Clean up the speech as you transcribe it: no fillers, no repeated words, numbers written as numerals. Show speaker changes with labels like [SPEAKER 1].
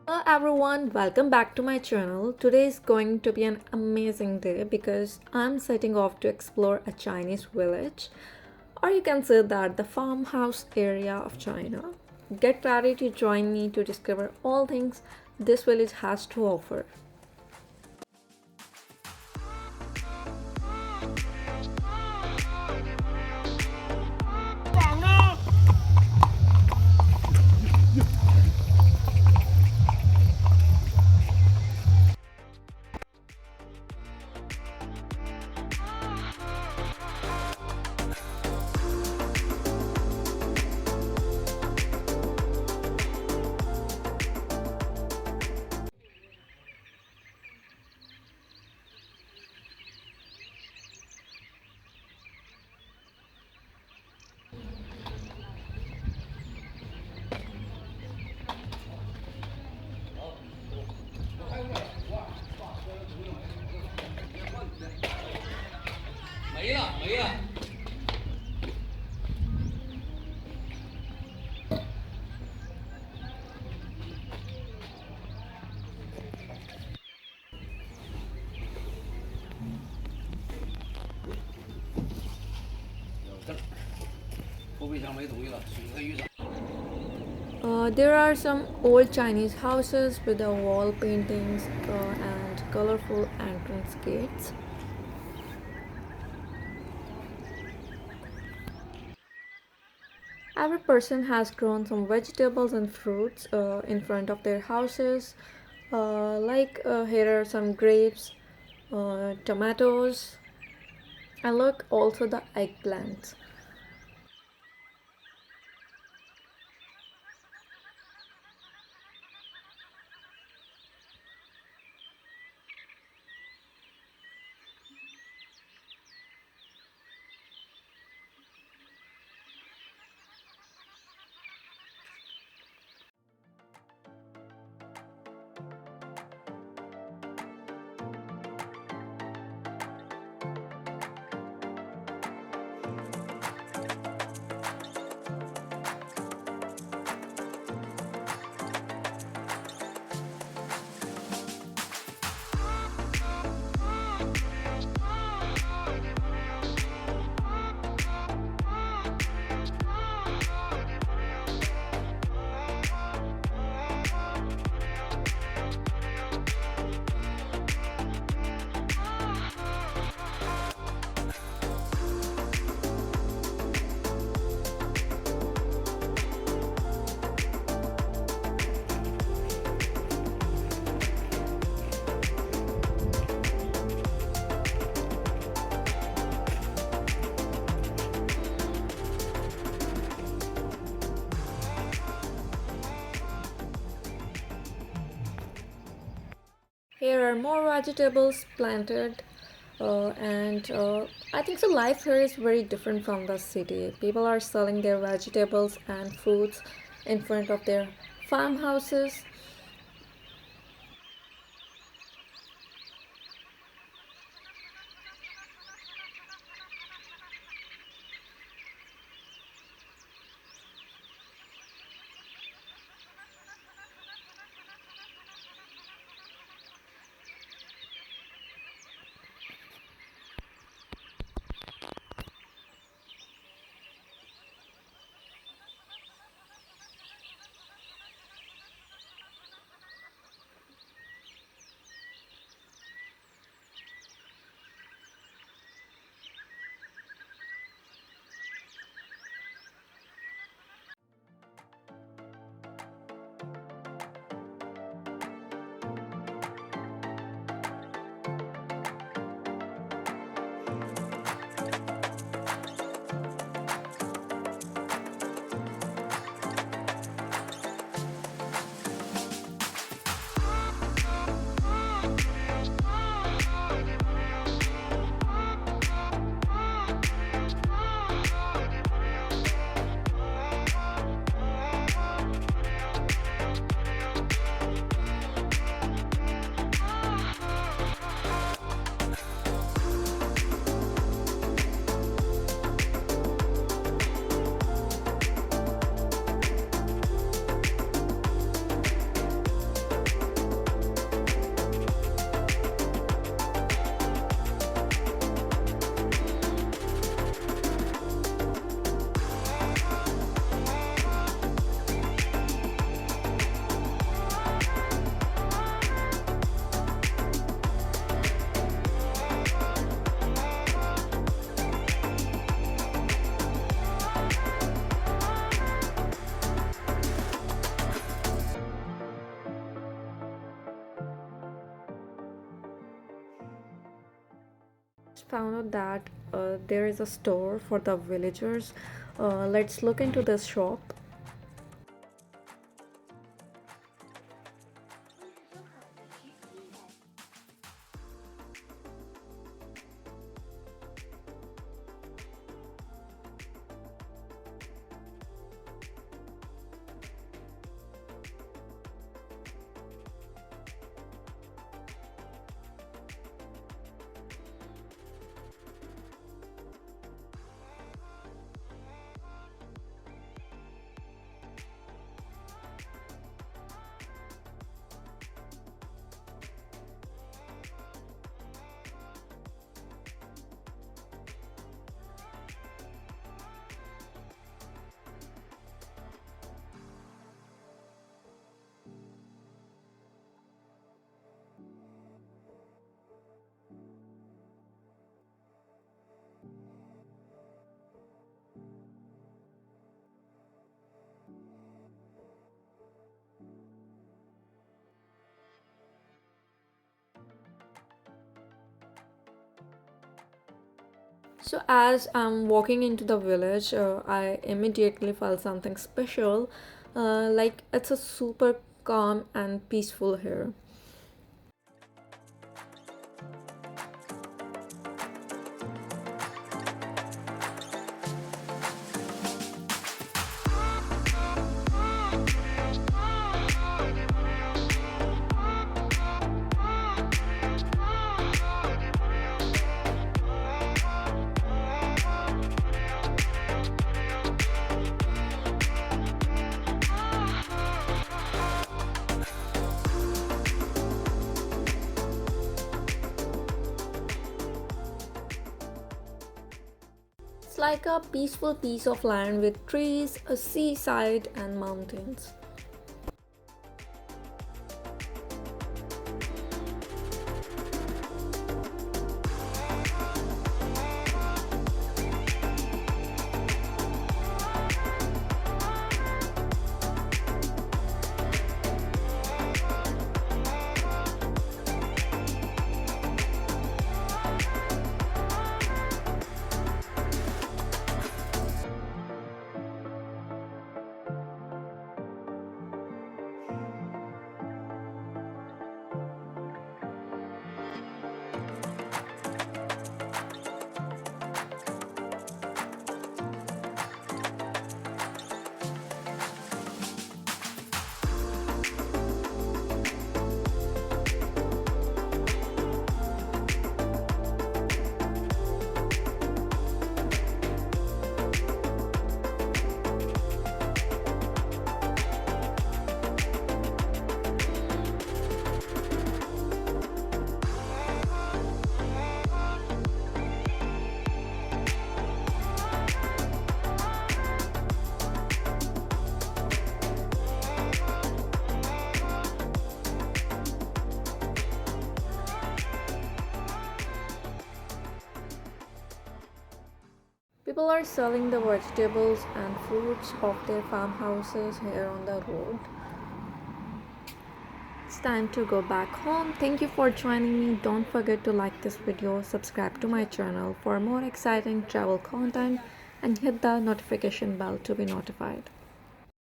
[SPEAKER 1] Hello everyone, welcome back to my channel. Today is going to be an amazing day because I'm setting off to explore a Chinese village, or you can say that the farmhouse area of China. Get ready to join me to discover all things this village has to offer. There are some old Chinese houses with the wall paintings and colorful entrance gates. Every person has grown some vegetables and fruits in front of their houses. Here are some grapes, tomatoes, and look also the eggplants. Here are more vegetables planted, and I think the life here is very different from the city. People are selling their vegetables and fruits in front of their farmhouses. Found out that there is a store for the villagers. Let's look into this shop. So, as I'm walking into the village, I immediately felt something special. Like it's a super calm and peaceful here. It's like a peaceful piece of land with trees, a seaside, and mountains. People are selling the vegetables and fruits of their farmhouses here on the road. It's time to go back home. Thank you for joining me. Don't forget to like this video, subscribe to my channel for more exciting travel content, and hit the notification bell to be notified.